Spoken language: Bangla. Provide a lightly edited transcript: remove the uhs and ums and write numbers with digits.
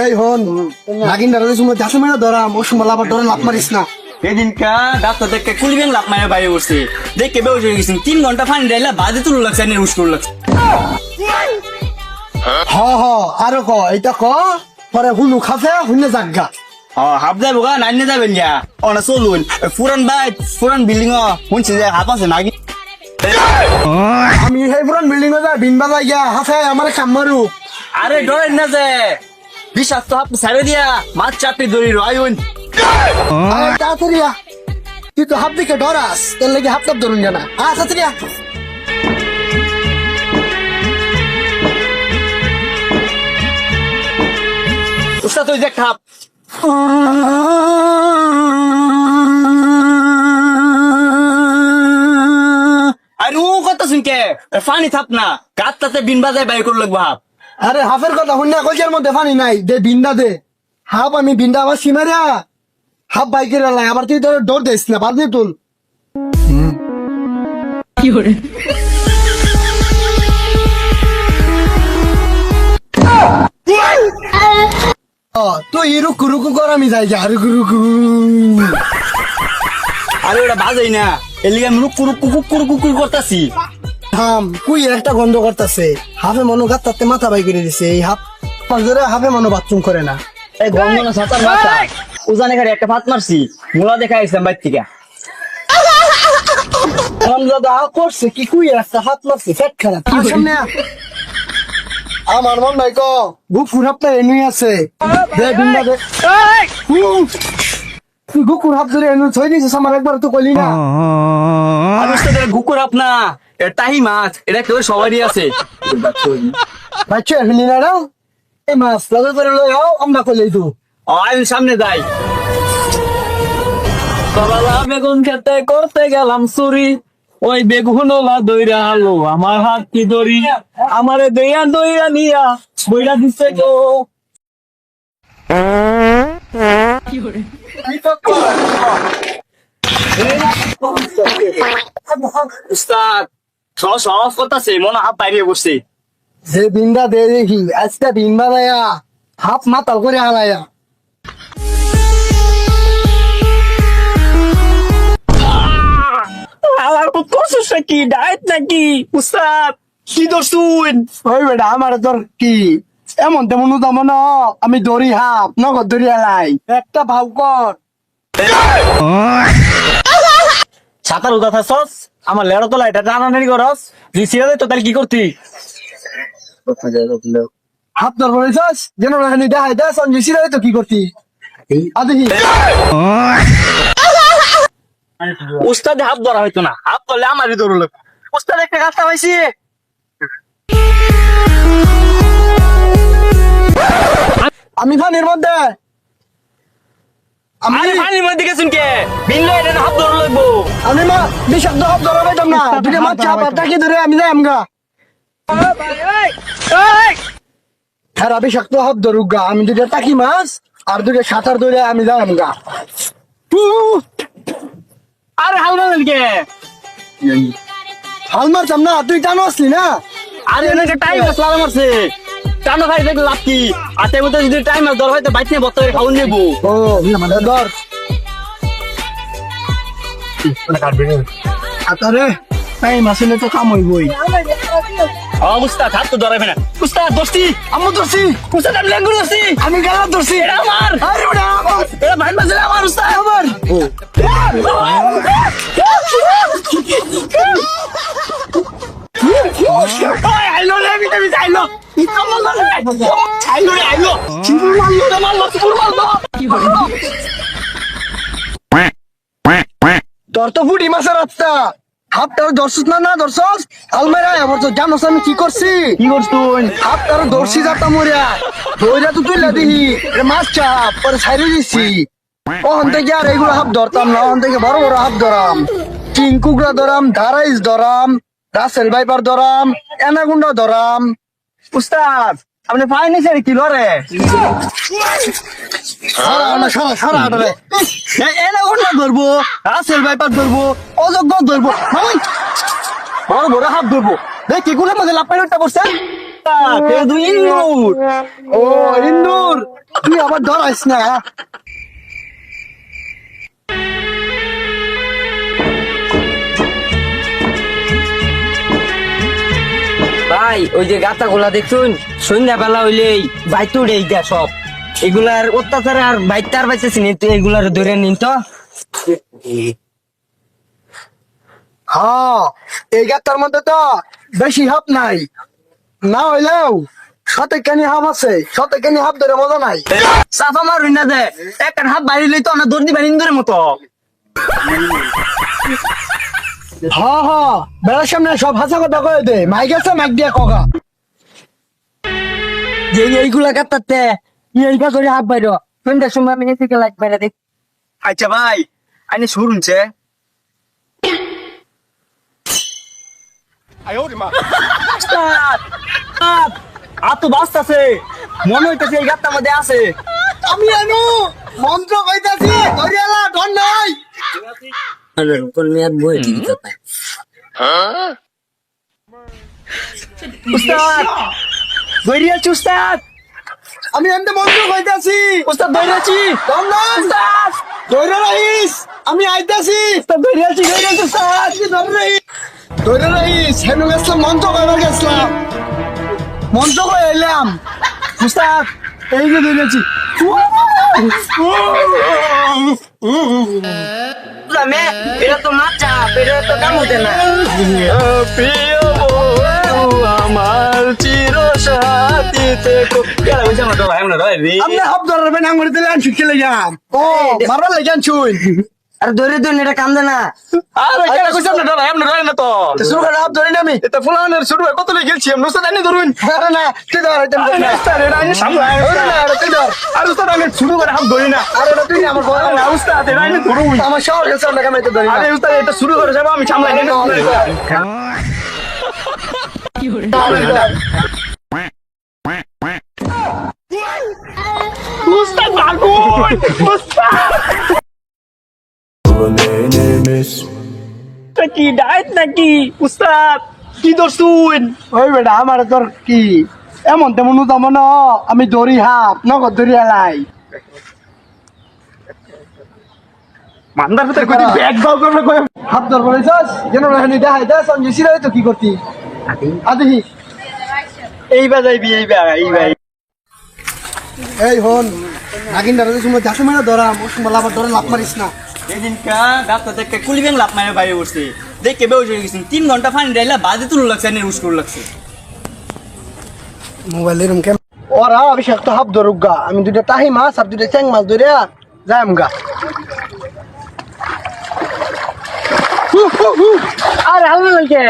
এই হন নাগিন দাঁড়াতে সময় যাতে মেরে ধরাম ও সময় আবার ধরে লাভ মারিস না। এদিনকা ডাক্তার দেখে কুলিবেন লাভ মায়ের বাইরে বসছে দেখে বেউস হয়ে গেছেন 3 ঘন্টা পানি ডাইলা বাদে তুলো লাগছে আর উস করে লাগছে। হ হ আরো ক এটা ক পরে হুনু খাফে হুনে জাগা। হাফ যাবো গা নাইনে যাবেন গা অনা চলুন পুরান বিল্ডিং শুনছি যে হাফ আছে নাকি আমি সেই পুরান বিল্ডিং যা বিন বাজাই গিয়া হাফে আমার কাম মারু। আরে ডরেন না যে বিষাক্ত হাফ ছাড়ে দিয়া মাছ চাপি ধরি রয়ুন। তাড়াতাড়ি আ। তুই তো হাফ দিকে ডরাস তোর লেগে হাফ টাপ ধরুন জানা। তাড়াতাড়ি আ। উস্তাদ তুই দেখ হাফ আরে ও কথা শুনকে পানি থাপ না গাত তাতে বিন বাজায় বাইর করে লাগবো হাফ। আরে হাফের কথা শুনে কলজার মধ্যে পানি নাই দে বিন্দা দে হাফ আমি বিন্দা আবার সীমারা হাফ বাইকের লাই আবার তুই তোর ডর দিস না বাদ নে তুল। তুই রুকু রুকু কর আমি যাই যা রুকু রুকু। আরে ওটা বাজাই না এর লিগে আমি রুকু রুকু কুকুর কুকুর করতেছি। থাম কুই একটা গন্ধ করতেছে হাফে মনো গাত তাতে মাথা বাই করে দিছে এই হাফ পাঁচরে হাফে মনো বাথরুম করে না। এই গন্ধ না সাতার মাথা উজানে খালি একটা ফাত মারছি মুলা দেখা আইছিলাম বাইর থেকে। দাদা করছে কি কুই একটা হাত মারছে ফেট খারাপ সামনে আ। আমার মন নাই ক গুকুর হাফটা এনুই আছে দে বিন্দা দে তুই গুকুর হাফ ধরে এনু ছয় দিছিস আমার একবার তো কইলি না। আর উস্তাদের কুকুর আপনা এটাই মাছ এটা কেউ সবারই আছে। বাচ্চা এখনি না নাও এই মাছ লাগে করে লই আও আমরা কইলেই তো আমি সামনে যাই। সকালা বেগুন খেতে করতে গেলাম চুরি ওই বেগুন ওলা দইরা হালো আমার হাত কি ধরি আমারে দইয়া দইয়া নিয়া বইরা দিচ্ছে গো। উস্তাদ সব করতেছে মনে হাত বাইরে বসছে। যে বিন্দা দে দেখি আজকে দিন বানায়া হাফ মাতাল করে হালায়া। আমার করছে কি ডায়েট নাকি উস্তাদ কি দর্শুন ওই বেটা আমার তোর কি এমন তেমন তেমন আমি দড়ি হাফ নগদ দড়ি হালাই একটা ভাব কর। সাঁতার উদা থাকছস আমার লেড়ো তোলা এটা টানাটানি করস তুই ছিড়ে দে তো তাহলে কি করতি। হাত ধর বলেছস যেন এখানে দেখাই দেয় সঞ্জয় সিরাই তো কি করতি আদেহি উস্তাদ হাত ধরা হইতো না হাত ধরলে আমারই ধরো লোক। উস্তাদ একটা কাজটা পাইছি আমি ফানির মধ্যে আমি আরে পানির মধ্যে গেছুন কে বিনলে এটা হাত ধরে লাগবো। আমি মা বিষাক্ত হাত ধরা পাইতাম না দুটো মাছ চাপ আর টাকি ধরে আমি যাই আমগা হ্যাঁ বিষাক্ত হাত ধরুক আমি দুটো টাকি মাছ আর দুটো সাঁতার ধরে আমি যাই আমগা। আরে হাল মারলেন কে হাল মারতাম না তুই টানো আসলি না। আরে এনেকে টাইম আসলা মারছে টানো খাই দেখলে লাভ কি আর তাই মতো যদি টাইম দর হয়তো বাইতে বত্তরে খাওয়ান নেবো। ও মানে ধর আতারে তাই মাসিলে তো কাম হইবই। উস্তাদ হাত তো ধরাবে না উস্তাদ দোস্তি আমি ধরছি উস্তাদ আমি লেঙ্গুর দোস্তি আমি গেলাম ধরছি এটা আমার আরে ওটা আমার এটা ভাই মাঝে আমার উস্তাদ আমার আইলো রে আমি আইলো আইলো রে আইলো চিবুর মারলো চিবুর মারলো তোর তো ফুটি মাছের রাস্তা হাফটার ধরছিস না ধরছস আলমারা এবার তো জানোস আমি কি করছি কি করছ তুই হাফটার ধরছি যাতা মরিয়া ধইরা তো তুইলা দিহি মাছ চাপ পরে ছাইরে দিছি ওখান থেকে আর এগুলো হাফ ধরতাম না ওখান থেকে বড় বড় হাফ ধরাম কিং কুকরা ধরাম ধারাইস ধরাম রাসেল ভাইপার ধরাম এনাগুন্ডা ধরাম। উস্তাদ আপনি পাই নিছে কি লরে সারা এনাগুন্ডা ধরবো রাসেল ভাইপার ধরবো অযোগ্য ধরবো বড় বড় হাফ ধরবো দেখ কি গুলো মধ্যে লাভ পাইটা করছেন তুই ইন্দুর ও ইন্দুর, তুই আবার ধরাইস না। ভাই ওই যে গাতা গুলা দেখুন, সন্ধ্যা বেলা হইলেই বাইতে উড়ে এইটা সব, এগুলার অত্যাচারে আর বাইতে আর বাইতেছি নি, তো এগুলার ধরে নিন তো। হ্যাঁ, এই গাতার মধ্যে তো বেশি হাপ নাই, না হইলেও সাথে কেনি হাপ আছে, সাথে কেনি হাপ ধরে মজা নাই। সাফা মারুই না দে, একটা হাত বাড়িলেই তো না দর্দি বাড়ি ইন্দুরের মতো। হ্যাঁ হ্যাঁ, বেড়ার সামনে সব হাসা কথা কয়ে দে, মাইক আছে মাইক দিয়া কগা। যে এইগুলা কাটতে এইটা করে হাত বাইর, সন্ধ্যার সময় আমি এদিকে লাইট বাইরে দেখ। আচ্ছা ভাই, আইনে শুরুনছে আর তো বাঁচতেছে, মনে হইতেছে এই গাতটার মধ্যে আছে। আমি আনু মন্ত্র কইতাছি, ধরিয়ালা ধন নাই। উস্তাদ ধরিয়াছি উস্তাদ, আমি এমনি মন্ত্র কইতাছি, উস্তাদ ধরিয়াছি, ধন নাই। উস্তাদ ধরে রহিস, আমি আইতাছি। উস্তাদ ধরিয়াছি উস্তাদ। ধরে রহিস, হেনু গেছিলাম মন্ত্র কইবার গেছিলাম, মন্ত্র কই এলাম। উস্তাদ এই যে ধরেছি। মে এটা তো মাছা, এটা তো কাম হতে না। প্রিয় বন্ধু আমার চির সাথী থেকো। কেলা বুঝা মতো ভাই আমরা রে। আপনি হাফ ধরবেন আঙুলে দিলে আনছুই খেলে যাম। ও মারবার লাগে আনছুই। আর ধরে ধরে এটা কান্দে না। আরে কেলা কইছ আমরা ধরে আমরা ধরে না তো। শুরু করে হাফ ধরে আমি। এটা ফুলানের শুরু হয় কত লই গেলছি আমরা উস্তাদ আইনে ধরুন। আরে না, তুই ধর এটা আরে না উস্তাদ এটা আইনে সামলাই। আরে তুই ধর। আর উস্তাদ আমি শুরু করে হাত ধরি না। আরে না, তুই আমার বড় আরে উস্তাদ এটা আইনে ধরুন। আমার শহর গেছে না কামাইতে ধরি না। আরে উস্তাদ এটা শুরু করে যাব আমি সামলাই না। উস্তাদ মারুন উস্তাদ। কি ডাইট নাকি উস্তাদ, কি দর্শুন? ওই বেটা আমার তোর কি এমন তেমন উদাম না, আমি ধরি হাফ নগদ ধরি এলাই। মান্দার ভিতরে কই ব্যাগ বাউ করে কই হাফ ধর বলেছস যেন রাহনি দেখাই দে সঞ্জয় সিরাই তো কি করতি আদি। এই বাজাইবি এই ভাই এই হন নাগিন দাঁড়াতে সময় যাতে মানে ধরাম ও সময় আবার ধরে লাভ মারিস না। এদিনকা গাছটা দেখে কুলিবেন লাভ মারে বাইরে বসছে দেখে বেউস হয়ে গেছেন 3 ঘন্টা পানি ডাইলা বাজে তুলো লাগছে আর উস্কুর লাগছে মোবাইলের রুম কেন ওরা বিষাক্ত হাফ ধরুক গা, আমি দুইটা টাহি মাছ আর দুইটা চ্যাং মাছ ধরে যাইম গা। আর হালকা লাগে।